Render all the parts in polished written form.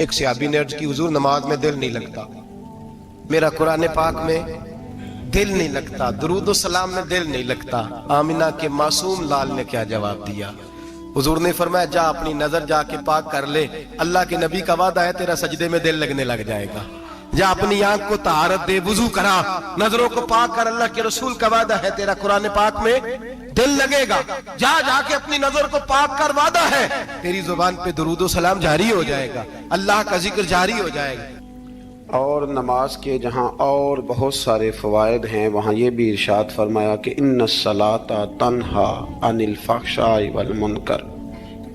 ایک صحابی نے عرض کی حضور نماز میں دل نہیں لگتا، میرا قرآن پاک میں دل نہیں لگتا، درود و سلام میں دل نہیں لگتا۔ آمینہ کے معصوم لال نے کیا جواب دیا؟ حضور نے فرمایا جا اپنی نظر جا کے پاک کر لے، اللہ کے نبی کا وعدہ ہے تیرا سجدے میں دل لگنے لگ جائے گا۔ جا اپنی آنکھ کو طہارت دے، وضو کرا، نظروں کو پاک کر، اللہ کے رسول کا وعدہ ہے تیرا قرآن پاک میں دل لگے گا۔ جا کے اپنی نظر کو پاک کر، وعدہ ہے تیری زبان پہ درود و سلام جاری ہو جائے گا، اللہ کا ذکر جاری ہو جائے گا۔ اور نماز کے جہاں اور بہت سارے فوائد ہیں وہاں یہ بھی ارشاد فرمایا کہ ان الصلاۃ تنہا عن الفحشاء والمنکر،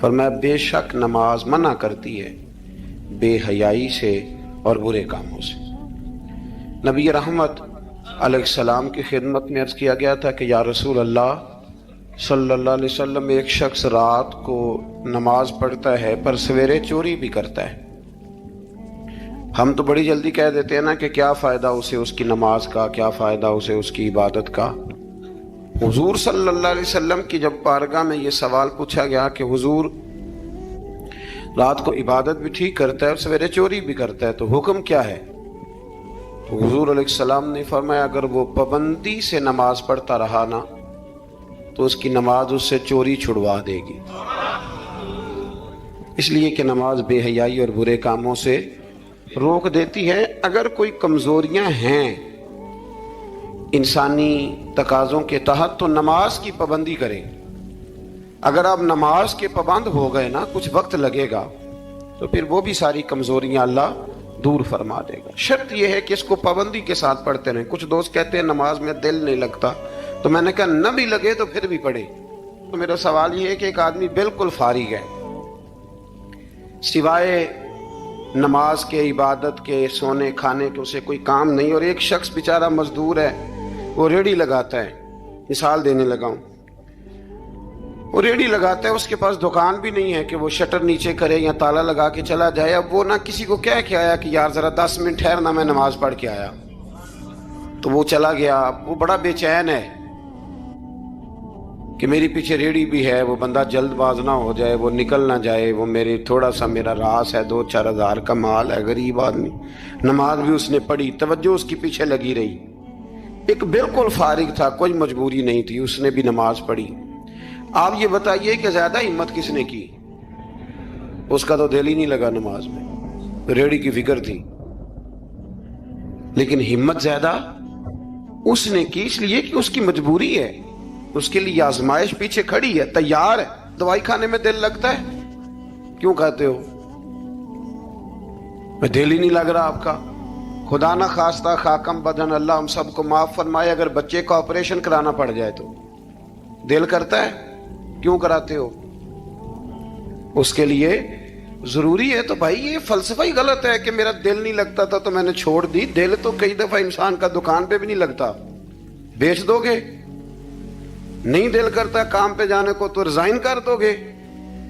فرمایا بے شک نماز منع کرتی ہے بے حیائی سے اور برے کاموں سے۔ نبی رحمت علیہ السلام کی خدمت میں عرض کیا گیا تھا کہ یا رسول اللہ صلی اللہ علیہ وسلم، ایک شخص رات کو نماز پڑھتا ہے پر سویرے چوری بھی کرتا ہے۔ ہم تو بڑی جلدی کہہ دیتے ہیں نا کہ کیا فائدہ اسے اس کی نماز کا، کیا فائدہ اسے اس کی عبادت کا۔ حضور صلی اللہ علیہ وسلم کی جب بارگاہ میں یہ سوال پوچھا گیا کہ حضور رات کو عبادت بھی ٹھیک کرتا ہے اور سویرے چوری بھی کرتا ہے تو حکم کیا ہے؟ تو حضور علیہ السلام نے فرمایا اگر وہ پابندی سے نماز پڑھتا رہا نا تو اس کی نماز اس سے چوری چھڑوا دے گی، اس لیے کہ نماز بے حیائی اور برے کاموں سے روک دیتی ہے۔ اگر کوئی کمزوریاں ہیں انسانی تقاضوں کے تحت تو نماز کی پابندی کریں۔ اگر آپ نماز کے پابند ہو گئے نا، کچھ وقت لگے گا تو پھر وہ بھی ساری کمزوریاں اللہ دور فرما دے گا۔ شرط یہ ہے کہ اس کو پابندی کے ساتھ پڑھتے رہیں۔ کچھ دوست کہتے ہیں نماز میں دل نہیں لگتا، تو میں نے کہا نہ بھی لگے تو پھر بھی پڑھے۔ تو میرا سوال یہ ہے کہ ایک آدمی بالکل فارغ ہے، سوائے نماز کے، عبادت کے، سونے کھانے کے اسے کوئی کام نہیں، اور ایک شخص بیچارہ مزدور ہے، وہ ریڑھی لگاتا ہے، مثال دینے لگا ہوں، وہ ریڑھی لگاتا ہے، اس کے پاس دکان بھی نہیں ہے کہ وہ شٹر نیچے کرے یا تالا لگا کے چلا جائے۔ اب وہ نہ کسی کو کہہ کے آیا کہ یار ذرا 10 منٹ ٹھہرنا میں نماز پڑھ کے آیا، تو وہ چلا گیا۔ وہ بڑا بے چین ہے کہ میری پیچھے ریڑھی بھی ہے، وہ بندہ جلد باز نہ ہو جائے، وہ نکل نہ جائے، وہ میرے تھوڑا سا میرا راس ہے، 2-4 ہزار کا مال ہے، غریب آدمی۔ نماز بھی اس نے پڑھی، توجہ اس کی پیچھے لگی رہی۔ ایک بالکل فارغ تھا، کوئی مجبوری نہیں تھی، اس نے بھی نماز پڑھی۔ آپ یہ بتائیے کہ زیادہ ہمت کس نے کی؟ اس کا تو دل ہی نہیں لگا نماز میں، ریڑھی کی فکر تھی، لیکن ہمت زیادہ اس نے کی، اس لیے کہ اس کی مجبوری ہے، اس کے لیے آزمائش پیچھے کھڑی ہے، تیار ہے۔ دوائی کھانے میں دل لگتا ہے؟ کیوں کہتے ہو میں دل ہی نہیں لگ رہا آپ کا؟ خدا نہ خواستہ خاکم بدن، اللہ ہم سب کو معاف فرمائے، اگر بچے کا آپریشن کرانا پڑ جائے تو دل کرتا ہے؟ کیوں کراتے ہو؟ اس کے لیے ضروری ہے۔ تو بھائی یہ فلسفہ ہی غلط ہے کہ میرا دل نہیں لگتا تھا تو میں نے چھوڑ دی۔ دل تو کئی دفعہ انسان کا دکان پہ بھی نہیں لگتا، بیچ دو گے۔ نہیں دل کرتا کام پہ جانے کو تو ریزائن کر دو گے۔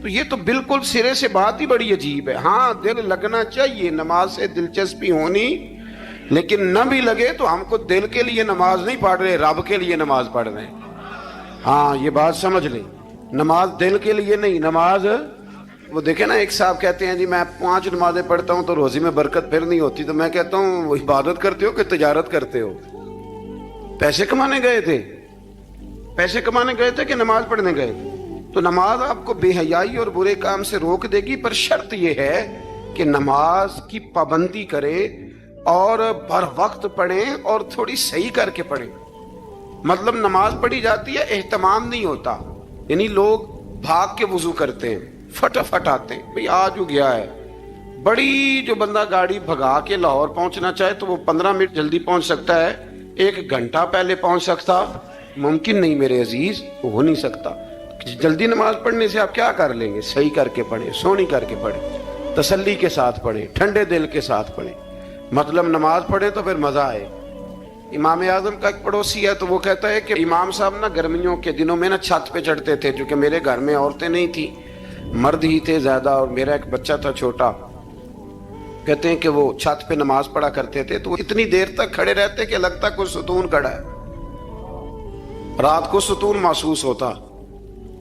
تو یہ تو بالکل سرے سے بات ہی بڑی عجیب ہے۔ ہاں دل لگنا چاہیے، نماز سے دلچسپی ہونی، لیکن نہ بھی لگے تو ہم کو دل کے لیے نماز نہیں پڑھ رہے، رب کے لیے نماز پڑھ رہے ہیں۔ ہاں یہ بات سمجھ لیں، نماز دل کے لیے نہیں، نماز وہ دیکھیں نا، ایک صاحب کہتے ہیں جی میں 5 نمازیں پڑھتا ہوں تو روزی میں برکت پھر نہیں ہوتی، تو میں کہتا ہوں وہ عبادت کرتے ہو کہ تجارت کرتے ہو؟ پیسے کمانے گئے تھے، پیسے کمانے گئے تھے کہ نماز پڑھنے گئے تھے؟ تو نماز آپ کو بے حیائی اور برے کام سے روک دے گی، پر شرط یہ ہے کہ نماز کی پابندی کرے اور بر وقت پڑھیں اور تھوڑی صحیح کر کے پڑھیں۔ مطلب نماز پڑھی جاتی ہے، اہتمام نہیں ہوتا، یعنی لوگ بھاگ کے وضو کرتے ہیں، فٹافٹ آتے ہیں، بھئی آج ہو گیا ہے۔ بڑی جو بندہ گاڑی بھگا کے لاہور پہنچنا چاہے تو وہ 15 منٹ جلدی پہنچ سکتا ہے، 1 گھنٹہ پہلے پہنچ سکتا ممکن نہیں میرے عزیز، ہو نہیں سکتا۔ جلدی نماز پڑھنے سے آپ کیا کر لیں گے؟ صحیح کر کے پڑھیں، سونی کر کے پڑھیں، تسلی کے ساتھ پڑھیں، ٹھنڈے دل کے ساتھ پڑھیں۔ مطلب نماز پڑھیں تو پھر مزہ آئے۔ امام اعظم کا ایک پڑوسی ہے تو وہ کہتا ہے کہ امام صاحب نا گرمیوں کے دنوں میں نا چھت پہ چڑھتے تھے، چونکہ میرے گھر میں عورتیں نہیں تھیں، مرد ہی تھے زیادہ، اور میرا ایک بچہ تھا چھوٹا۔ کہتے ہیں کہ وہ چھت پہ نماز پڑھا کرتے تھے تو وہ اتنی دیر تک کھڑے رہتے کہ لگتا کوئی ستون کھڑا ہے، رات کو ستون محسوس ہوتا،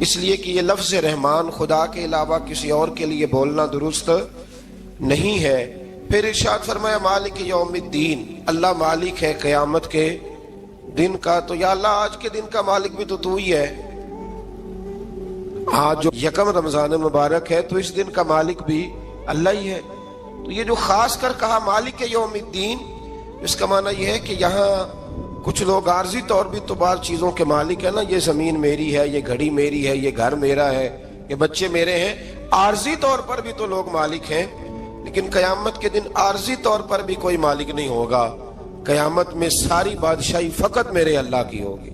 اس لیے کہ یہ لفظ رحمان خدا کے علاوہ کسی اور کے لیے بولنا درست نہیں ہے۔ پھر ارشاد فرمایا مالک یوم الدین، اللہ مالک ہے قیامت کے دن کا۔ تو یا اللہ آج کے دن کا مالک بھی تو ہی ہے۔ آج جو یکم رمضان مبارک ہے تو اس دن کا مالک بھی اللہ ہی ہے۔ تو یہ جو خاص کر کہا مالک یوم الدین، اس کا معنی یہ ہے کہ یہاں کچھ لوگ عارضی طور بھی تو بعض چیزوں کے مالک ہیں نا، یہ زمین میری ہے، یہ گھڑی میری ہے، یہ گھر میرا ہے، یہ بچے میرے ہیں، عارضی طور پر بھی تو لوگ مالک ہیں۔ لیکن قیامت کے دن عارضی طور پر بھی کوئی مالک نہیں ہوگا۔ قیامت میں ساری بادشاہی فقط میرے اللہ کی ہوگی۔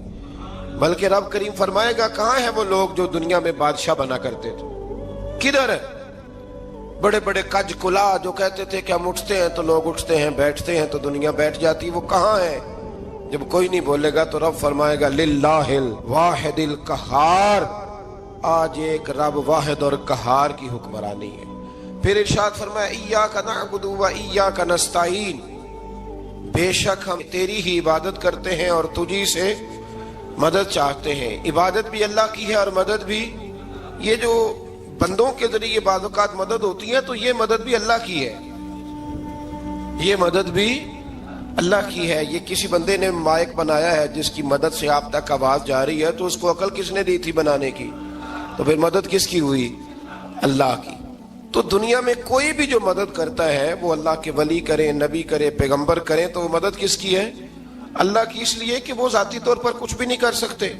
بلکہ رب کریم فرمائے گا کہاں ہیں وہ لوگ جو دنیا میں بادشاہ بنا کرتے تھے، کدھر ہے؟ بڑے بڑے کج کلا جو کہتے تھے کہ ہم اٹھتے ہیں تو لوگ اٹھتے ہیں، بیٹھتے ہیں تو دنیا بیٹھ جاتی، وہ کہاں ہے؟ جب کوئی نہیں بولے گا تو رب فرمائے گا للہ الواحد القہار، آج ایک رب واحد اور قہار کی حکمرانی ہے۔ پھر ارشاد فرمایا ایاک نعبد و ایاک نستعین، بے شک ہم تیری ہی عبادت کرتے ہیں اور تجھی سے مدد چاہتے ہیں۔ عبادت بھی اللہ کی ہے اور مدد بھی، یہ جو بندوں کے ذریعے بعض اوقات مدد ہوتی ہے تو یہ مدد بھی اللہ کی ہے، یہ مدد بھی اللہ کی ہے۔ یہ کسی بندے نے مائک بنایا ہے جس کی مدد سے آپ تک آواز جا رہی ہے، تو اس کو عقل کس نے دی تھی بنانے کی؟ تو پھر مدد کس کی ہوئی؟ اللہ کی۔ تو دنیا میں کوئی بھی جو مدد کرتا ہے وہ اللہ کے ولی کریں، نبی کرے، پیغمبر کریں، تو وہ مدد کس کی ہے؟ اللہ کی، اس لیے کہ وہ ذاتی طور پر کچھ بھی نہیں کر سکتے۔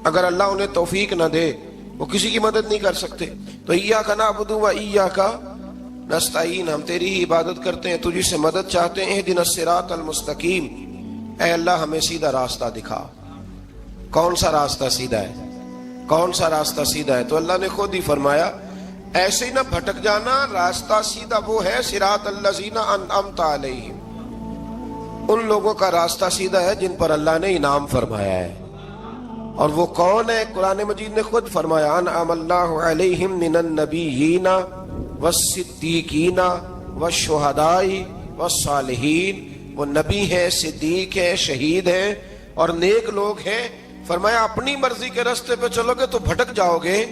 اگر اللہ انہیں توفیق نہ دے وہ کسی کی مدد نہیں کر سکتے۔ تو ایاک نعبد و ایاک نستعین، ہم تیری ہی عبادت کرتے ہیں، تجھی سے مدد چاہتے ہیں۔ اہدنا الصراط المستقیم، اے اللہ ہمیں سیدھا راستہ دکھا۔ کون سا راستہ سیدھا ہے؟ کون سا راستہ سیدھا ہے؟ تو اللہ نے خود ہی فرمایا ایسے ہی نہ بھٹک جانا، راستہ سیدھا وہ ہے صراط الذین انعمت علیہم، ان لوگوں کا راستہ سیدھا ہے جن پر اللہ نے انعام فرمایا ہے۔ اور وہ کون ہے؟ قرآن مجید نے خود فرمایا انعم اللہ علیہم من النبیین والصدیقین والشہداء والصالحین، وہ نبی ہیں، صدیق ہیں، شہید ہیں اور نیک لوگ ہیں۔ فرمایا اپنی مرضی کے راستے پہ چلو گے تو بھٹک جاؤ گے،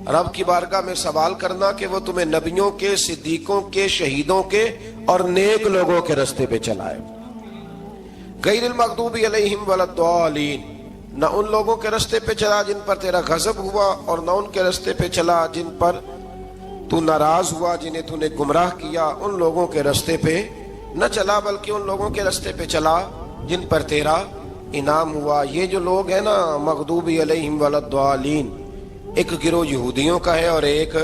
رب کی بارگاہ میں سوال کرنا کہ وہ تمہیں نبیوں کے، صدیقوں کے، شہیدوں کے اور نیک لوگوں کے راستے پہ چلائے۔ غیر المغضوب علیہم ولا الضالین، نہ ان لوگوں کے راستے پہ چلا جن پر تیرا غضب ہوا، اور نہ ان کے راستے پہ چلا جن پر تو ناراض ہوا، جنہیں تو نے گمراہ کیا، ان لوگوں کے راستے پہ نہ چلا، بلکہ ان لوگوں کے راستے پہ چلا جن پر تیرا انعام ہوا۔ یہ جو لوگ ہیں نا مغضوب علیہم ولا الضالین، ایک گروہ یہودیوں کا ہے اور ایک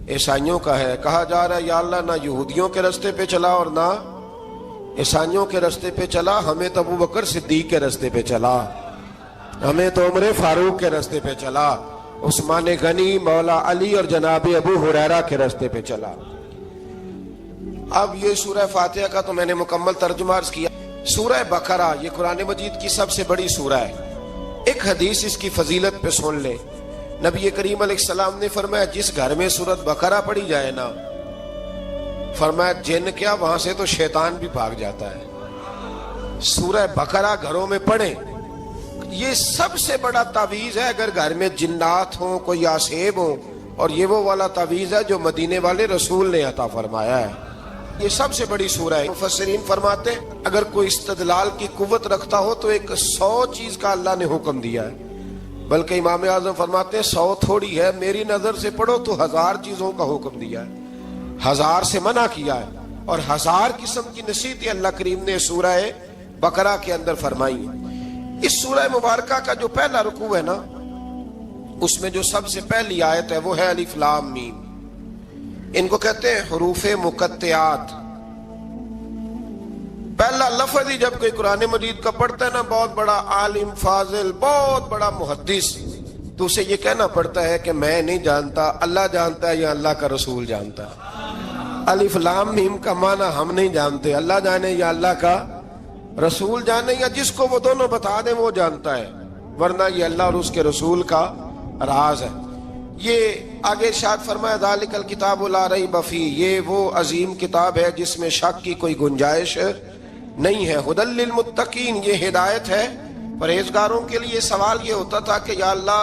عیسائیوں کا ہے۔ کہا جا رہا ہے یا اللہ نہ یہودیوں کے راستے پہ چلا اور نہ عیسائیوں کے راستے پہ چلا، ہمیں تو ابو بکر صدیق کے راستے پہ چلا، ہمیں تو عمر فاروق کے راستے پہ چلا، عثمان غنی، مولا علی اور جناب ابو ہریرہ کے راستے پہ چلا۔ اب یہ سورہ فاتحہ کا تو میں نے مکمل ترجمہ عرض کیا۔ سورہ بقرہ یہ قرآن مجید کی سب سے بڑی سورہ ہے۔ ایک حدیث اس کی فضیلت پہ سن لے، نبی کریم علیہ السلام نے فرمایا جس گھر میں سورۃ بقرہ پڑھی جائے نا، فرمایا جن کیا وہاں سے تو شیطان بھی بھاگ جاتا ہے۔ سورہ بقرہ گھروں میں پڑھیں، یہ سب سے بڑا تعویذ ہے۔ اگر گھر میں جنات ہوں، کوئی آسیب ہوں، اور یہ وہ والا تعویذ ہے جو مدینے والے رسول نے عطا فرمایا ہے۔ یہ سب سے بڑی سورہ ہے۔ مفسرین فرماتے ہیں اگر کوئی استدلال کی قوت رکھتا ہو تو ایک 100 چیز کا اللہ نے حکم دیا ہے، بلکہ امام اعظم فرماتے ہیں 100 تھوڑی ہے، میری نظر سے پڑھو تو 1000 چیزوں کا حکم دیا ہے، 1000 سے منع کیا ہے، اور 1000 قسم کی نصیحتیں اللہ کریم نے سورہ بقرہ کے اندر فرمائی ہیں۔ اس سورہ مبارکہ کا جو پہلا رکوع ہے نا، اس میں جو سب سے پہلی آیت ہے وہ ہے الف لام میم، ان کو کہتے ہیں حروف مقطعات۔ پہلا لفظ ہی جب کوئی قرآن مجید کا پڑھتا ہے نا، بہت بڑا عالم فاضل، بہت بڑا محدث، تو اسے یہ کہنا پڑتا ہے کہ میں نہیں جانتا، اللہ جانتا ہے یا اللہ کا رسول جانتا ہے۔ الف لام میم کا معنی ہم نہیں جانتے، اللہ جانے یا اللہ کا رسول جانے، یا جس کو وہ دونوں بتا دیں وہ جانتا ہے، ورنہ یہ اللہ اور اس کے رسول کا راز ہے۔ یہ آگے ارشاد فرمایا ذالک الکتاب لا ریب فیہ، یہ وہ عظیم کتاب ہے جس میں شک کی کوئی گنجائش نہیں ہے۔ ھدی للمتقین، یہ ہدایت ہے پرہیزگاروں کے لیے۔ سوال یہ ہوتا تھا کہ یا اللہ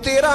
13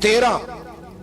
13।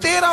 13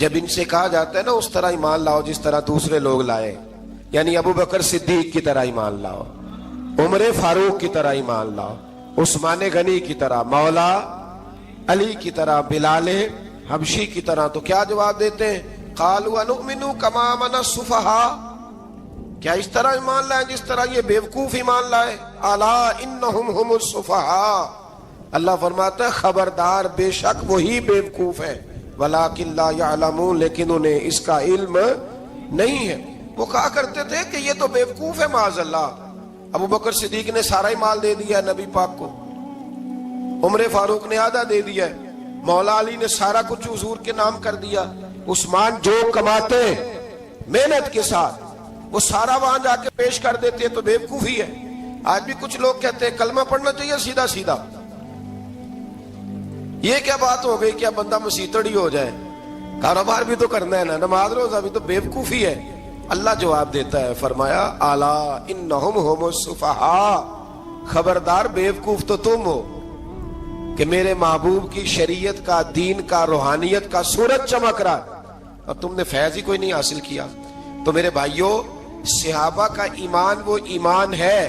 جب ان سے کہا جاتا ہے نا اس طرح ایمان لاؤ جس طرح دوسرے لوگ لائے، یعنی ابو بکر صدیق کی طرح ایمان لاؤ، عمر فاروق کی طرح ایمان لاؤ، عثمان غنی کی طرح، مولا علی کی طرح، بلال حبشی کی طرح، تو کیا جواب دیتے ہیں؟ قالوا انؤمن کما آمن السفہاء، کیا اس طرح ایمان لائیں جس طرح یہ بیوقوف ایمان لائے؟ الا انہم هم السفہاء، اللہ فرماتا ہے خبردار بے شک وہی بیوقوف ہے، ولکن لا یعلمون، لیکن انہیں اس کا علم نہیں ہے۔ وہ کہا کرتے تھے کہ یہ تو بیوقوف ہے معاذ اللہ۔ ابو بکر صدیق نے سارا ہی مال دے دیا نبی پاک کو، عمر فاروق نے آدھا دے دیا، مولا علی نے سارا کچھ حضور کے نام کر دیا، عثمان جو کماتے محنت کے ساتھ وہ سارا وہاں جا کے پیش کر دیتے ہیں، تو بیوقوفی ہے۔ آج بھی کچھ لوگ کہتے ہیں کلمہ پڑھنا چاہیے سیدھا سیدھا، یہ کیا بات ہو گئی، کیا بندہ مسیتڑی ہو جائے؟ کاروبار بھی تو کرنا ہے نا، نماز روزہ بھی، تو بیوقوفی ہے۔ اللہ جواب دیتا ہے، فرمایا الا انہم هم السفہاء، خبردار بیوقوف تو تم ہو کہ میرے محبوب کی شریعت کا، دین کا، روحانیت کا سورج چمک رہا اور تم نے فیض ہی کوئی نہیں حاصل کیا۔ تو میرے بھائیوں، صحابہ کا ایمان وہ ایمان ہے،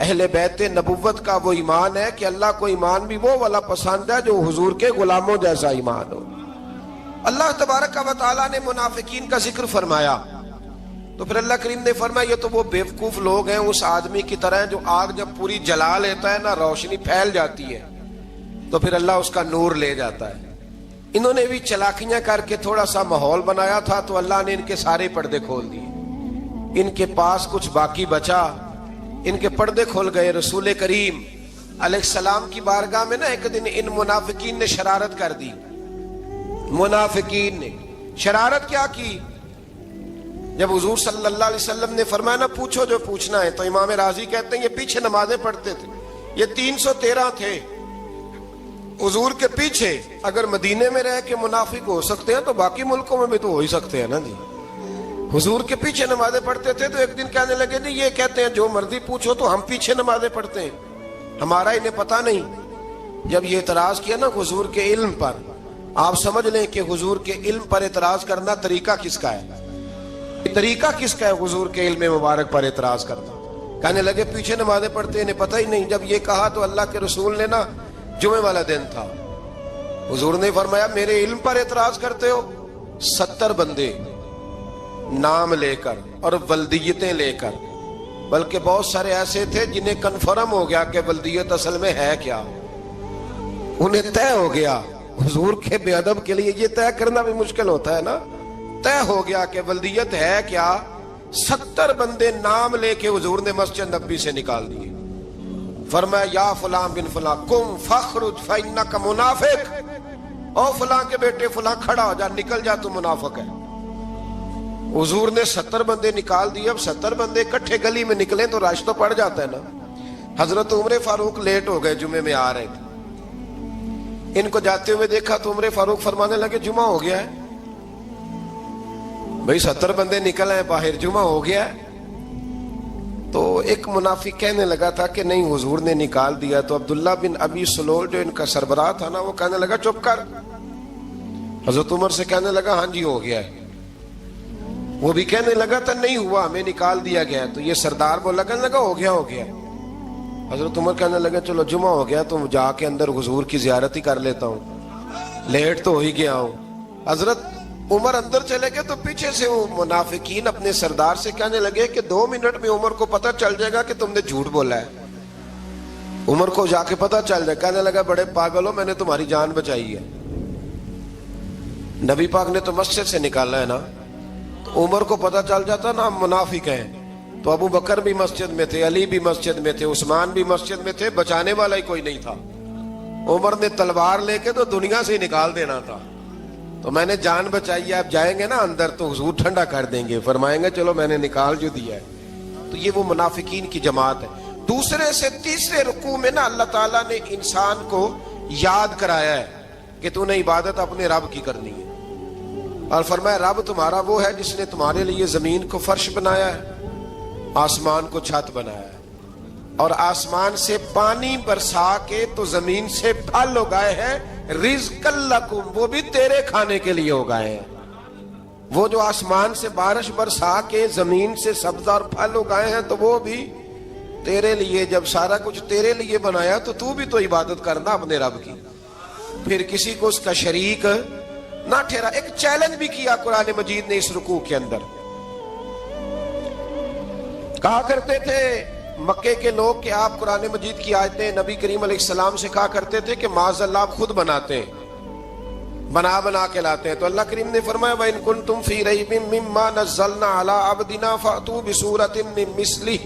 اہل بیت نبوت کا وہ ایمان ہے کہ اللہ کو ایمان بھی وہ والا پسند ہے جو حضور کے غلاموں جیسا ایمان ہو۔ اللہ تبارک و تعالیٰ نے منافقین کا ذکر فرمایا، تو پھر اللہ کریم نے فرمایا یہ تو وہ بیوقوف لوگ ہیں اس آدمی کی طرح جو آگ جب پوری جلا لیتا ہے نا، روشنی پھیل جاتی ہے تو پھر اللہ اس کا نور لے جاتا ہے۔ انہوں نے بھی چلاکیاں کر کے تھوڑا سا ماحول بنایا تھا تو اللہ نے ان کے سارے پردے کھول دیے، ان کے پاس کچھ باقی بچا، ان کے پردے کھول گئے۔ رسول کریم علیہ السلام کی بارگاہ میں نا ایک دن ان منافقین نے شرارت کر دی۔ منافقین نے شرارت کیا کی؟ جب حضور صلی اللہ علیہ وسلم نے فرمایا نا پوچھو جو پوچھنا ہے، تو امام راضی کہتے ہیں یہ پیچھے نمازیں پڑھتے تھے، یہ 313 تھے حضور کے پیچھے۔ اگر مدینے میں رہ کے منافق ہو سکتے ہیں تو باقی ملکوں میں بھی تو ہو ہی سکتے ہیں نا جی۔ حضور کے پیچھے نمازیں پڑھتے تھے، تو ایک دن کہنے لگے جی یہ کہتے ہیں جو مرضی پوچھو تو ہم پیچھے نمازیں پڑھتے ہیں، ہمارا انہیں پتہ نہیں۔ جب یہ اعتراض کیا نا حضور کے علم پر، آپ سمجھ لیں کہ حضور کے علم پر اعتراض کرنا طریقہ کس کا ہے؟ طریقہ کس کا ہے حضور کے علم مبارک پر اعتراض کرنا؟ کہنے لگے پیچھے نمازیں پڑھتے انہیں پتہ ہی نہیں۔ جب یہ کہا تو اللہ کے رسول نے نا، جمعے والا دن تھا، حضور نے فرمایا میرے علم پر اعتراض کرتے ہو؟ 70 بندے نام لے کر اور ولدیتیں لے کر، بلکہ بہت سارے ایسے تھے جنہیں کنفرم ہو گیا کہ ولدیت اصل میں ہے کیا، انہیں طے ہو گیا۔ حضور کے بے ادب کے لیے یہ طے کرنا بھی مشکل ہوتا ہے نا، طے ہو گیا کہ ولدیت ہے کیا۔ 70 بندے نام لے کے حضور نے مسجد نبوی سے نکال دیے، فرمایا یا فلاں بن فلاں قم فاخرج فانک منافق، او فلاں کے بیٹے فلاں کھڑا ہو جا، نکل جا، تو منافق ہے۔ حضور نے 70 بندے نکال دیے۔ اب 70 بندے اکٹھے گلی میں نکلیں تو رش تو پڑ جاتا ہے نا۔ حضرت عمر فاروق لیٹ ہو گئے، جمعے میں آ رہے تھے، ان کو جاتے ہوئے دیکھا تو عمر فاروق فرمانے لگے جمعہ ہو گیا ہے بھئی، 70 بندے نکل آئے باہر، جمعہ ہو گیا ہے۔ تو ایک منافق کہنے لگا تھا کہ نہیں حضور نے نکال دیا، تو عبداللہ بن ابی سلول جو ان کا سربراہ تھا نا، وہ کہنے لگا چپ کر۔ حضرت عمر سے کہنے لگا ہاں جی ہو گیا ہے۔ وہ بھی کہنے لگا تھا نہیں ہوا، ہمیں نکال دیا گیا۔ تو یہ سردار بولا، کہنے لگا ہو گیا ہو گیا۔ حضرت عمر کہنے لگا چلو جمعہ ہو گیا تو جا کے اندر حضور کی زیارت ہی کر لیتا ہوں، لیٹ تو ہو ہی گیا ہوں۔ حضرت عمر اندر چلے گئے تو پیچھے سے وہ منافقین اپنے سردار سے کہنے لگے کہ 2 منٹ میں عمر کو پتہ چل جائے گا کہ تم نے جھوٹ بولا ہے، عمر کو جا کے پتہ چل جائے۔ کہنے لگا بڑے پاگل ہو، میں نے تمہاری جان بچائی ہے، نبی پاک نے تو مسجد سے نکالا ہے نا۔ تو عمر کو پتہ چل جاتا نا ہم منافق ہیں، تو ابو بکر بھی مسجد میں تھے، علی بھی مسجد میں تھے، عثمان بھی مسجد میں تھے، بچانے والا ہی کوئی نہیں تھا۔ عمر نے تلوار لے کے تو دنیا سے ہی نکال دینا تھا، تو میں نے جان بچائی ہے، آپ جائیں گے نا اندر تو حضور ٹھنڈا کر دیں گے، فرمائیں گے چلو میں نے نکال جو دیا ہے۔ تو یہ وہ منافقین کی جماعت ہے۔ دوسرے سے تیسرے رکوع میں نا اللہ تعالیٰ نے انسان کو یاد کرایا ہے کہ تو نے عبادت اپنے رب کی کرنی ہے، اور فرمایا رب تمہارا وہ ہے جس نے تمہارے لیے زمین کو فرش بنایا ہے، آسمان کو چھت بنایا ہے، اور آسمان سے پانی برسا کے تو زمین سے پھل اگائے ہیں، رزق لکم، وہ بھی تیرے کھانے کے لیے اگائے ہیں۔ وہ جو آسمان سے بارش برسا کے زمین سے سبز اور پھل اگائے ہیں تو وہ بھی تیرے لیے. جب سارا کچھ تیرے لیے بنایا تو بھی تو عبادت کرنا اپنے رب کی, پھر کسی کو اس کا شریک نہ ٹھہرا. ایک چیلنج بھی کیا قرآن مجید نے اس رکوع کے اندر. کہا کرتے تھے مکے کے لوگ کہ آپ قرآن مجید کی آیتیں نبی کریم علیہ السلام سے کہا کرتے تھے کہ معاذ اللہ آپ خود بناتے ہیں, بنا کے لاتے ہیں. تو اللہ کریم نے فرمایا وَإِن كُنتُمْ فِي رَيْبٍ مِّمَّا نَزَّلْنَا عَلَىٰ عَبْدِنَا فَأْتُوا بِسُورَةٍ مِّن مِّثْلِهِ,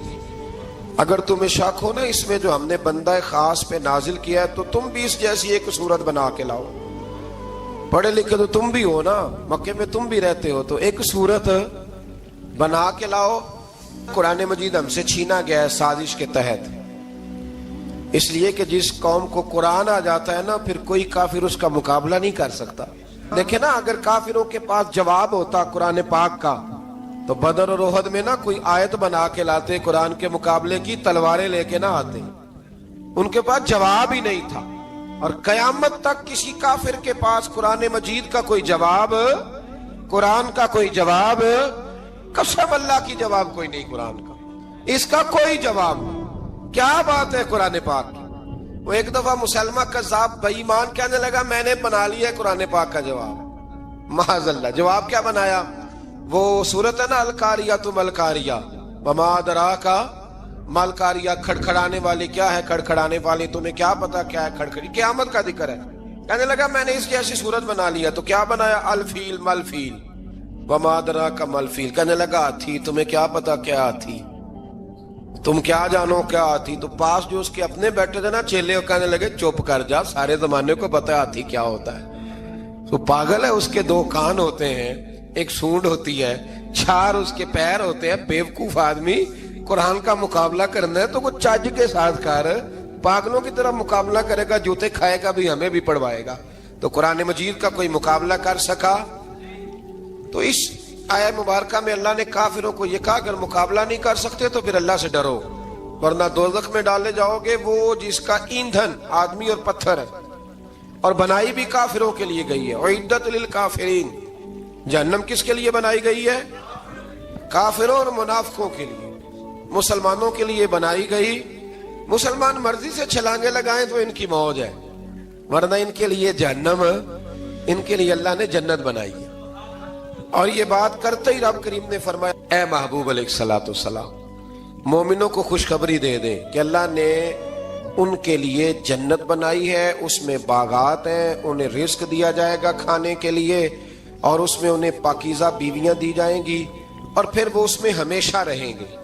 اگر تمہیں شک ہو نا اس میں جو ہم نے بندہ خاص پہ نازل کیا ہے تو تم بھی اس جیسی ایک صورت بنا کے لاؤ. پڑھے لکھے تو تم بھی ہو نا, مکے میں تم بھی رہتے ہو, تو ایک صورت بنا کے لاؤ. قرآن مجید ہم سے چھینا گیا ہے سازش کے تحت, اس لیے کہ جس قوم کو قرآن آ جاتا ہے نا پھر کوئی کافر اس کا مقابلہ نہیں کر سکتا. دیکھیں نا اگر کافروں کے پاس جواب ہوتا قرآن پاک کا تو بدر اور احد میں نا کوئی آیت بنا کے لاتے, قرآن کے مقابلے کی تلواریں لے کے نہ آتے. ان کے پاس جواب ہی نہیں تھا, اور قیامت تک کسی کافر کے پاس قرآن مجید کا کوئی جواب, قرآن کا کوئی جواب, قسم اللہ کی جواب کوئی نہیں قرآن کا, اس کا کوئی جواب نہیں. کیا بات ہے قرآن پاک کی. وہ ایک دفعہ مسلمہ کذاب بے ایمان کہنے لگا میں نے بنا لیا ہے قرآن پاک کا جواب. معاذ اللہ, جواب کیا بنایا؟ وہ سورت ہے نا القاریۃ ما القاریۃ وما ادراک ما القاریۃ, کھڑکھڑانے والی کیا ہے, کھڑکھڑانے والی تمہیں کیا پتا کیا ہے کھڑکھڑی, قیامت کا ذکر ہے. کہنے لگا میں نے اس جیسی صورت بنا لیا. تو کیا بنایا؟ الفیل ملفیل وما ادراک ما الفیل. کہنے لگا ہاتھی, تمہیں کیا پتا کیا ہاتھی, تم کیا جانو کیا ہاتھی. تو پاس جو اس کے اپنے بیٹھے تھے نا چیلے, کہنے لگے چپ کر جا, سارے زمانے کو پتا ہے ہاتھی کیا ہوتا ہے. تو پاگل ہے, اس کے 2 کان ہوتے ہیں, ایک سونڈ ہوتی ہے, 4 اس کے پیر ہوتے ہیں. بیوقوف آدمی قرآن کا مقابلہ کرنا ہے تو وہ چج کے ساتھ کر, پاگلوں کی طرح مقابلہ کرے گا, جوتے کھائے گا بھی ہمیں بھی پڑھوائے گا. تو قرآن مجید کا کوئی مقابلہ کر سکا؟ تو اس آیہ مبارکہ میں اللہ نے کافروں کو یہ کہا اگر مقابلہ نہیں کر سکتے تو پھر اللہ سے ڈرو, ورنہ دوزخ میں ڈالے جاؤ گے, وہ جس کا ایندھن آدمی اور پتھر ہے, اور بنائی بھی کافروں کے لیے گئی ہے. اعدت للکافرین, جہنم کس کے لیے بنائی گئی ہے؟ کافروں اور منافقوں کے لیے. مسلمانوں کے لیے بنائی گئی, مسلمان مرضی سے چھلانگے لگائیں تو ان کی موج ہے, ورنہ ان کے لیے جہنم, ان کے لیے اللہ نے جنت بنائی ہے. اور یہ بات کرتے ہی رب کریم نے فرمایا اے محبوب علیہ الصلوۃ والسلام, مومنوں کو خوشخبری دے دے کہ اللہ نے ان کے لیے جنت بنائی ہے, اس میں باغات ہیں, انہیں رزق دیا جائے گا کھانے کے لیے, اور اس میں انہیں پاکیزہ بیویاں دی جائیں گی, اور پھر وہ اس میں ہمیشہ رہیں گے,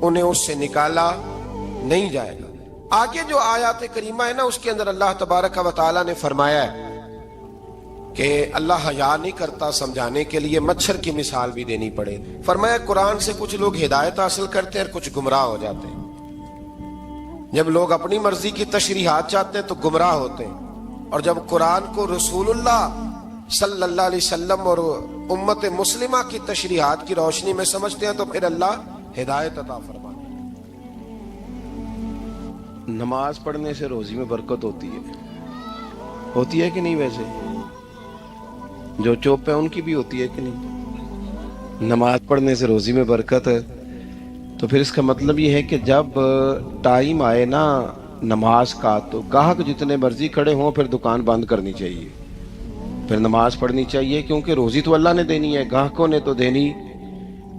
انہیں اس سے نکالا نہیں جائے گا. آگے جو آیات کریمہ ہے نا اس کے اندر اللہ تبارک و تعالیٰ نے فرمایا ہے کہ اللہ حیا نہیں کرتا سمجھانے کے لیے, مچھر کی مثال بھی دینی پڑے. فرمایا قرآن سے کچھ لوگ ہدایت حاصل کرتے ہیں اور کچھ گمراہ ہو جاتے ہیں. جب لوگ اپنی مرضی کی تشریحات چاہتے ہیں تو گمراہ ہوتے ہیں, اور جب قرآن کو رسول اللہ صلی اللہ علیہ وسلم اور امت مسلمہ کی تشریحات کی روشنی میں سمجھتے ہیں تو پھر اللہ ہدایت عطا فرماتے ہیں. نماز پڑھنے سے روزی میں برکت ہوتی ہے کہ نہیں؟ ویسے جو چوپ ہے ان کی بھی ہوتی ہے کہ نہیں؟ نماز پڑھنے سے روزی میں برکت ہے تو پھر اس کا مطلب یہ ہے کہ جب ٹائم آئے نا نماز کا تو گاہک جتنے مرضی کھڑے ہوں پھر دکان بند کرنی چاہیے, پھر نماز پڑھنی چاہیے, کیونکہ روزی تو اللہ نے دینی ہے, گاہکوں نے تو دینی.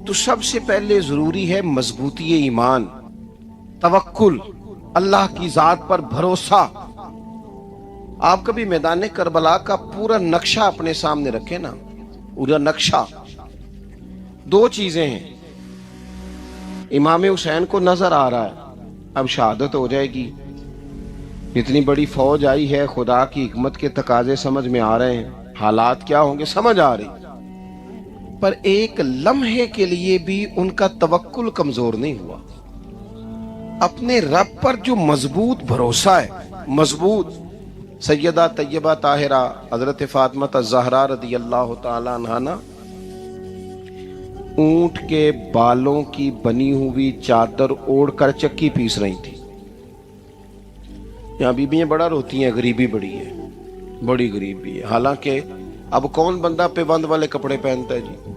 تو سب سے پہلے ضروری ہے مضبوطی ایمان, توکل, اللہ کی ذات پر بھروسہ. آپ کبھی میدان کربلا کا پورا نقشہ اپنے سامنے رکھیں نا, پورا نقشہ, 2 چیزیں ہیں. امام حسین کو نظر آ رہا ہے اب شہادت ہو جائے گی, اتنی بڑی فوج آئی ہے, خدا کی حکمت کے تقاضے سمجھ میں آ رہے ہیں, حالات کیا ہوں گے سمجھ آ رہی, پر ایک لمحے کے لیے بھی ان کا توکل کمزور نہیں ہوا. اپنے رب پر جو مضبوط بھروسہ ہے, مضبوط. سیدہ طیبہ طاہرہ حضرت فاطمہ الزہرا رضی اللہ تعالی عنہا نا اونٹ کے بالوں کی بنی ہوئی چادر اوڑھ کر چکی پیس رہی تھی. یہاں بیویاں بڑا روتی ہیں, غریبی بڑی ہے, بڑی غریبی ہے. حالانکہ اب کون بندہ پیبند والے کپڑے پہنتا ہے جی؟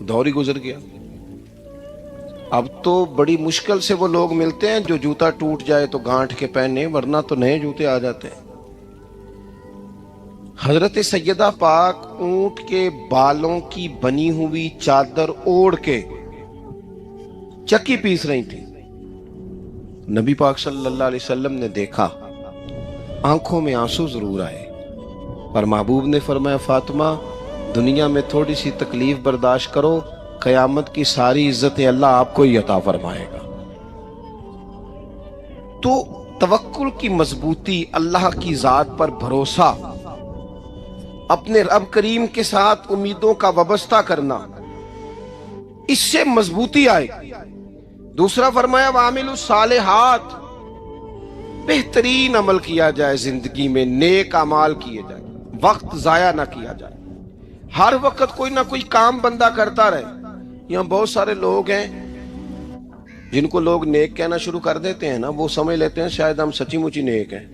دور ہی گزر گیا. اب تو بڑی مشکل سے وہ لوگ ملتے ہیں جو جوتا ٹوٹ جائے تو گانٹھ کے پہنے، ورنہ تو نئے جوتے آ جاتے ہیں. حضرت سیدہ پاک اونٹ کے بالوں کی بنی ہوئی چادر اوڑھ کے چکی پیس رہی تھی. نبی پاک صلی اللہ علیہ وسلم نے دیکھا، آنکھوں میں آنسو ضرور آئے، پر محبوب نے فرمایا فاطمہ دنیا میں تھوڑی سی تکلیف برداشت کرو، قیامت کی ساری عزت اللہ آپ کو ہی عطا فرمائے گا. تو توکل کی مضبوطی، اللہ کی ذات پر بھروسہ، اپنے رب کریم کے ساتھ امیدوں کا وابستہ کرنا، اس سے مضبوطی آئے. دوسرا فرمایا وَعَمِلُوا الصَّالِحَاتِ، بہترین عمل کیا جائے زندگی میں، نیک اعمال کیے جائے، وقت ضائع نہ کیا جائے. ہر وقت کوئی نہ کوئی کام بندہ کرتا رہے. یہاں بہت سارے لوگ ہیں جن کو لوگ نیک کہنا شروع کر دیتے ہیں نا، وہ سمجھ لیتے ہیں شاید ہم سچی مچی نیک ہیں.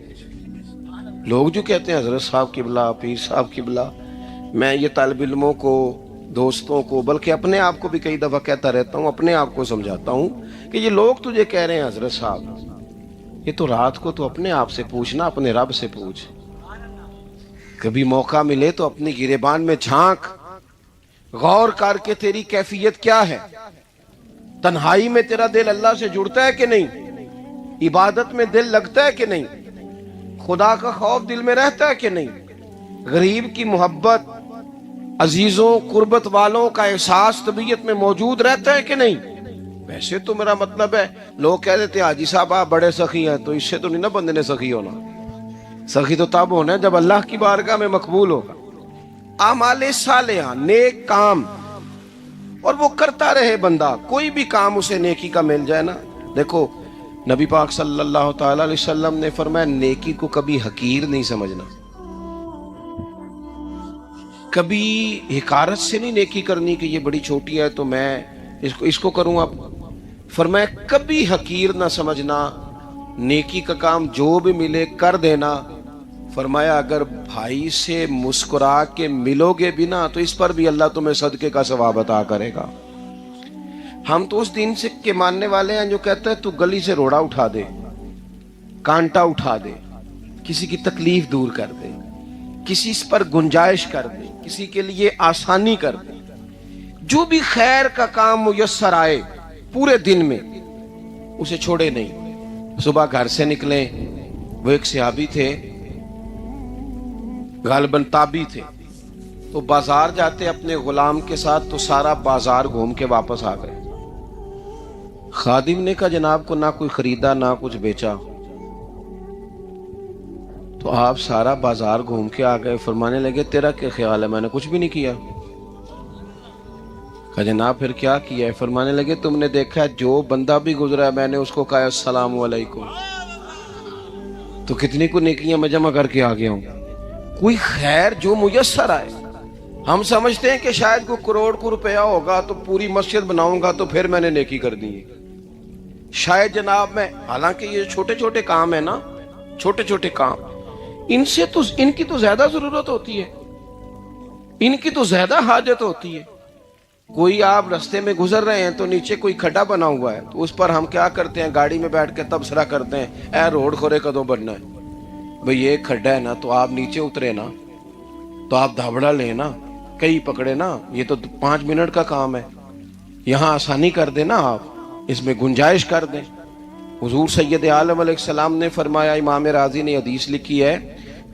لوگ جو کہتے ہیں حضرت صاحب قبلہ، پیر صاحب قبلہ، میں یہ طالب علموں کو، دوستوں کو، بلکہ اپنے آپ کو بھی کئی دفعہ کہتا رہتا ہوں، اپنے آپ کو سمجھاتا ہوں کہ یہ لوگ تجھے کہہ رہے ہیں حضرت صاحب، یہ تو رات کو تو اپنے آپ سے پوچھنا، اپنے رب سے پوچھ. کبھی موقع ملے تو اپنی گریبان میں جھانک، غور کر کے تیری کیفیت کیا ہے. تنہائی میں تیرا دل اللہ سے جڑتا ہے کہ نہیں؟ عبادت میں دل لگتا ہے کہ نہیں؟ خدا کا خوف دل میں رہتا ہے کہ نہیں؟ غریب کی محبت، عزیزوں قربت والوں کا احساس طبیعت میں موجود رہتا ہے کہ نہیں؟ ویسے تو میرا مطلب ہے، لوگ کہہ دیتے ہیں حاجی صاحب آپ بڑے سخی ہیں، تو اس سے تو نہیں نا بندے نے سخی ہونا. سخی تو تب ہونا ہے جب اللہ کی بارگاہ میں مقبول ہوگا. اعمال صالحہ، نیک کام، اور وہ کرتا رہے بندہ، کوئی بھی کام اسے نیکی کا مل جائے نا. دیکھو نبی پاک صلی اللہ تعالی علیہ وسلم نے فرمایا نیکی کو کبھی حقیر نہیں سمجھنا، کبھی حقارت سے نہیں نیکی کرنی کہ یہ بڑی چھوٹی ہے تو میں اس کو کروں. اب فرمایا کبھی حقیر نہ سمجھنا، نیکی کا کام جو بھی ملے کر دینا. فرمایا اگر بھائی سے مسکرا کے ملو گے بھی نا تو اس پر بھی اللہ تمہیں صدقے کا ثواب عطا کرے گا. ہم تو اس دین سے کے ماننے والے ہیں جو کہتا ہے تو گلی سے روڑا اٹھا دے، کانٹا اٹھا دے، کسی کی تکلیف دور کر دے، کسی اس پر گنجائش کر دے، کسی کے لیے آسانی کر دے. جو بھی خیر کا کام میسر آئے پورے دن میں اسے چھوڑے نہیں. صبح گھر سے نکلیں، وہ ایک صحابی تھے، غالباً تابعی تھے، تو بازار جاتے اپنے غلام کے ساتھ تو سارا بازار گھوم کے واپس آ گئے. خادم نے کہا جناب کو نہ کوئی خریدا نہ کچھ بیچا. تو آپ سارا بازار گھوم کے آ گئے. فرمانے لگے تیرا کیا خیال ہے؟ میں نے کچھ بھی نہیں کیا. کہا جناب پھر کیا کیا ہے؟ فرمانے لگے تم نے دیکھا جو بندہ بھی گزرا ہے میں نے اس کو کہا السلام علیکم، تو کتنی کو نیکیاں میں جمع کر کے آ گیا ہوں. کوئی خیر جو میسر آئے. ہم سمجھتے ہیں کہ شاید کوئی کروڑ کو روپیہ ہوگا تو پوری مسجد بناؤں گا تو پھر میں نے نیکی کر دی. شاید جناب میں، حالانکہ یہ چھوٹے چھوٹے کام ہیں نا، چھوٹے چھوٹے کام، ان کی تو زیادہ ضرورت ہوتی ہے، ان کی تو زیادہ حاجت ہوتی ہے. کوئی آپ رستے میں گزر رہے ہیں تو نیچے کوئی کھڈا بنا ہوا ہے تو اس پر ہم کیا کرتے ہیں؟ گاڑی میں بیٹھ کے تبصرہ کرتے ہیں اے روڈ کھورے کدوں بننا ہے. بھئی یہ کھڈا ہے نا تو آپ نیچے اترے نا، تو آپ دھابڑا لیں نا، کئی پکڑے نا، یہ تو 5 منٹ کا کام ہے. یہاں آسانی کر دیں نا، آپ اس میں گنجائش کر دیں. حضور سید عالم علیہ السلام نے فرمایا، امام راضی نے حدیث لکھی ہے،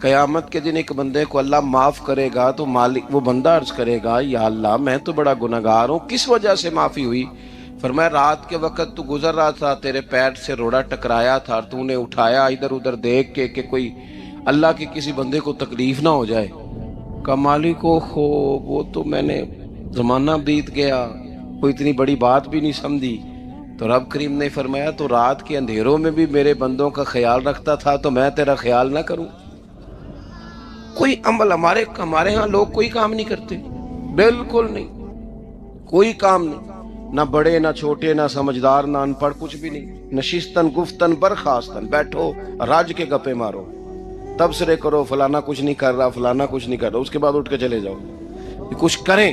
قیامت کے دن ایک بندے کو اللہ معاف کرے گا تو مالک وہ بندہ عرض کرے گا یا اللہ میں تو بڑا گناہگار ہوں، کس وجہ سے معافی ہوئی؟ فرمایا رات کے وقت تو گزر رہا تھا، تیرے پیر سے روڑا ٹکرایا تھا، تو نے اٹھایا ادھر ادھر دیکھ کے کہ کوئی اللہ کے کسی بندے کو تکلیف نہ ہو جائے. کہ مالک کو وہ تو میں نے زمانہ بیت گیا، کوئی اتنی بڑی بات بھی نہیں سمجھی. تو رب کریم نے فرمایا تو رات کے اندھیروں میں بھی میرے بندوں کا خیال رکھتا تھا تو میں تیرا خیال نہ کروں؟ کوئی عمل ہمارے ہاں لوگ کوئی کام نہیں کرتے، بالکل نہیں، کوئی کام نہیں، نہ بڑے نہ چھوٹے نہ سمجھدار نہ ان پڑھ، کچھ بھی نہیں. نشستن گفتن برخاستن، بیٹھو راج کے گپے مارو، تبصرے کرو فلانا کچھ نہیں کر رہا، فلانا کچھ نہیں کر رہا، اس کے بعد اٹھ کے چلے جاؤ. کچھ کریں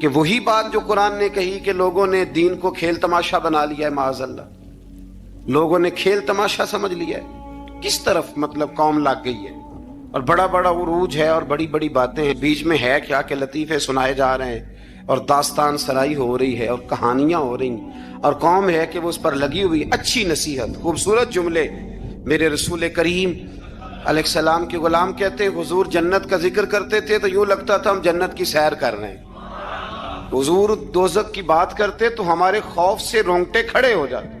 کہ وہی بات جو قرآن نے کہی کہ لوگوں نے دین کو کھیل تماشا بنا لیا ہے، معاذ اللہ، لوگوں نے کھیل تماشا سمجھ لیا ہے، کس طرف مطلب قوم لگ گئی ہے، اور بڑا بڑا عروج ہے اور بڑی بڑی باتیں ہیں، بیچ میں ہے کیا کہ لطیفے سنائے جا رہے ہیں اور داستان سرائی ہو رہی ہے اور کہانیاں ہو رہی ہیں، اور قوم ہے کہ وہ اس پر لگی ہوئی، اچھی نصیحت، خوبصورت جملے۔ میرے رسول کریم علیہ السلام کے غلام کہتے ہیں حضور جنت کا ذکر کرتے تھے تو یوں لگتا تھا ہم جنت کی سیر کر رہے ہیں، حضور دوزخ کی بات کرتے تو ہمارے خوف سے رونگٹے کھڑے ہو جاتے،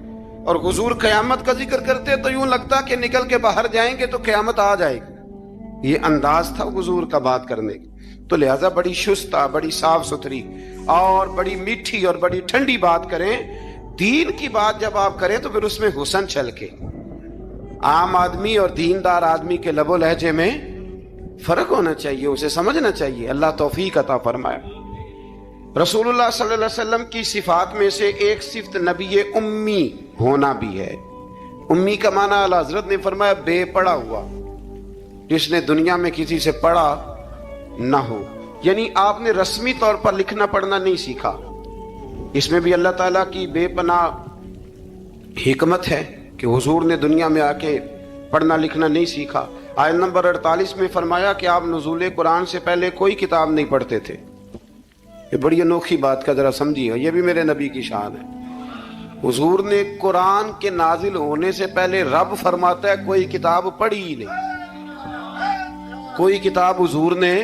اور حضور قیامت کا ذکر کرتے تو یوں لگتا کہ نکل کے باہر جائیں گے تو قیامت آ جائے گی۔ یہ انداز تھا حضور کا بات کرنے کی، تو لہذا بڑی شستہ، بڑی صاف ستھری اور بڑی میٹھی اور بڑی ٹھنڈی بات کریں۔ دین کی بات جب آپ کریں تو پھر اس میں حسن چھلکے۔ عام آدمی اور دیندار آدمی کے لب و لہجے میں فرق ہونا چاہیے، اسے سمجھنا چاہیے۔ اللہ توفیق عطا فرمائے۔ رسول اللہ صلی اللہ علیہ وسلم کی صفات میں سے ایک صفت نبی امی ہونا بھی ہے۔ امی کا معنی اعلیٰ حضرت نے فرمایا بے پڑھا ہوا، جس نے دنیا میں کسی سے پڑھا نہ ہو، یعنی آپ نے رسمی طور پر لکھنا پڑھنا نہیں سیکھا۔ اس میں بھی اللہ تعالیٰ کی بے پناہ حکمت ہے کہ حضور نے دنیا میں آ کے پڑھنا لکھنا نہیں سیکھا۔ آیت نمبر 48 میں فرمایا کہ آپ نزول قرآن سے پہلے کوئی کتاب نہیں پڑھتے تھے۔ یہ بڑی انوکھی بات کا ذرا سمجھیے، یہ بھی میرے نبی کی شان ہے۔ حضور نے قرآن کے نازل ہونے سے پہلے رب فرماتا ہے کوئی کتاب پڑھی ہی نہیں، کوئی کتاب حضور نے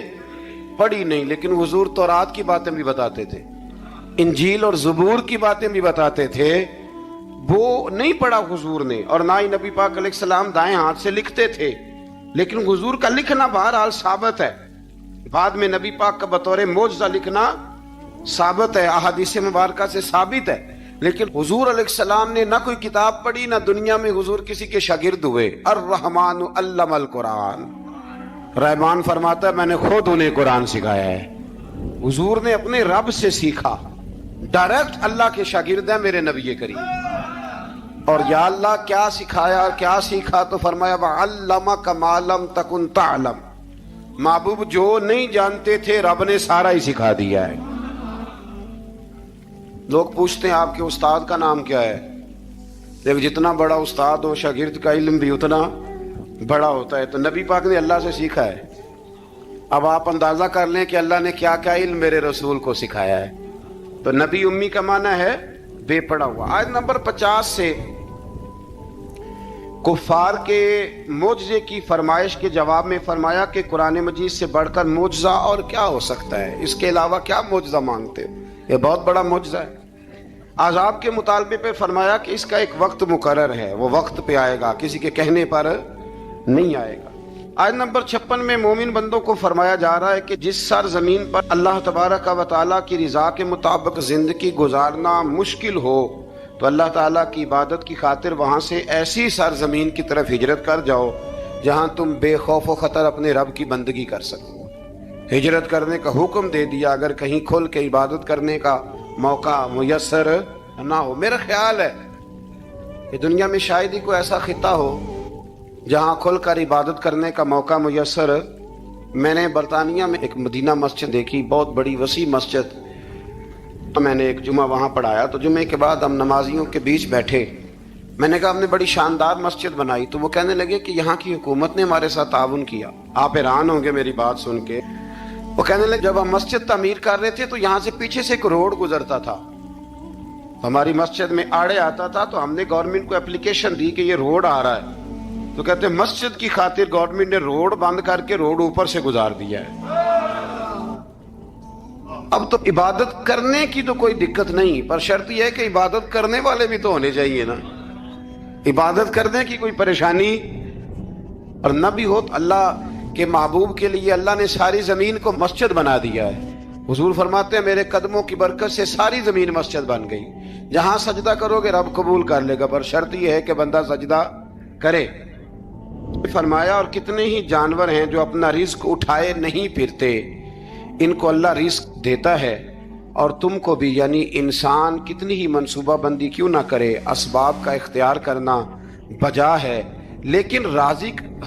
پڑھی نہیں، لیکن حضور تورات کی باتیں بھی بتاتے تھے، انجیل اور زبور کی باتیں بھی بتاتے تھے، وہ نہیں پڑھا حضور نے، اور نہ ہی نبی پاک علیہ السلام دائیں ہاتھ سے لکھتے تھے، لیکن حضور کا لکھنا بہرحال ثابت ہے۔ بعد میں نبی پاک کا بطور معجزہ لکھنا ثابت ہے، احادیث مبارکہ سے ثابت ہے، لیکن حضور علیہ السلام نے نہ کوئی کتاب پڑھی، نہ دنیا میں حضور کسی کے شاگرد ہوئے۔ الرحمن علم القرآن، رحمان فرماتا ہے میں نے خود انہیں قرآن سکھایا ہے۔ حضور نے اپنے رب سے سیکھا، ڈائریکٹ اللہ کے شاگرد ہیں میرے نبی کریم۔ اور یا اللہ کیا سکھایا، کیا سیکھا؟ تو فرمایا وَعَلَّمَكَ مَا لَمْ تَكُنْ تَعْلَمْ، محبوب جو نہیں جانتے تھے رب نے سارا ہی سکھا دیا ہے۔ لوگ پوچھتے ہیں آپ کے استاد کا نام کیا ہے؟ دیکھ جتنا بڑا استاد ہو شاگرد کا علم بھی اتنا بڑا ہوتا ہے، تو نبی پاک نے اللہ سے سیکھا ہے۔ اب آپ اندازہ کر لیں کہ اللہ نے کیا کیا علم میرے رسول کو سکھایا ہے۔ تو نبی امی کا معنی ہے بے پڑھا ہوا۔ آیت نمبر 50 سے کفار کے معجزے کی فرمائش کے جواب میں فرمایا کہ قرآن مجید سے بڑھ کر معجزہ اور کیا ہو سکتا ہے، اس کے علاوہ کیا معجزہ مانگتے ہو، یہ بہت بڑا معجزہ ہے۔ عذاب کے مطالبے پہ فرمایا کہ اس کا ایک وقت مقرر ہے، وہ وقت پہ آئے گا، کسی کے کہنے پر نہیں آئے گا۔ آیت نمبر 56 میں مومن بندوں کو فرمایا جا رہا ہے کہ جس سرزمین پر اللہ تبارک و تعالیٰ کی رضا کے مطابق زندگی گزارنا مشکل ہو تو اللہ تعالیٰ کی عبادت کی خاطر وہاں سے ایسی سرزمین کی طرف ہجرت کر جاؤ جہاں تم بے خوف و خطر اپنے رب کی بندگی کر سکو۔ ہجرت کرنے کا حکم دے دیا اگر کہیں کھل کے عبادت کرنے کا موقع میسر نہ ہو۔ میرا خیال ہے کہ دنیا میں شاید ہی کوئی ایسا خطہ ہو جہاں کھل کر عبادت کرنے کا موقع میسر۔ میں نے برطانیہ میں ایک مدینہ مسجد دیکھی، بہت بڑی وسیع مسجد، میں نے ایک جمعہ وہاں پڑھایا، تو جمعے کے بعد ہم نمازیوں کے بیچ بیٹھے، میں نے کہا ہم نے بڑی شاندار مسجد بنائی، تو وہ کہنے لگے کہ یہاں کی حکومت نے ہمارے ساتھ تعاون کیا۔ آپ حیران ہوں گے میری بات سن کے۔ وہ کہنے لگے جب ہم مسجد تعمیر کر رہے تھے تو یہاں سے پیچھے سے ایک روڈ گزرتا تھا، ہماری مسجد میں آڑے آتا تھا، تو ہم نے گورنمنٹ کو اپلیکیشن دی کہ یہ روڈ آ رہا ہے، تو کہتے ہیں مسجد کی خاطر گورنمنٹ نے روڈ بند کر کے روڈ اوپر سے گزار دیا ہے۔ اب تو عبادت کرنے کی تو کوئی دقت نہیں، پر شرط یہ ہے کہ عبادت کرنے والے بھی تو ہونے چاہیے نا۔ عبادت کرنے کی کوئی پریشانی اور نہ بھی ہو، اللہ کے محبوب کے لیے اللہ نے ساری زمین کو مسجد بنا دیا ہے۔ حضور فرماتے ہیں میرے قدموں کی برکت سے ساری زمین مسجد بن گئی، جہاں سجدہ کرو گے رب قبول کر لے گا، پر شرط یہ ہے کہ بندہ سجدہ کرے۔ فرمایا اور کتنے ہی جانور ہیں جو اپنا رزق اٹھائے نہیں پھرتے، ان کو اللہ رزق دیتا ہے، اور تم کو بھی، یعنی انسان کتنی ہی منصوبہ بندی کیوں نہ کرے، اسباب کا اختیار کرنا بجا ہے، لیکن رازق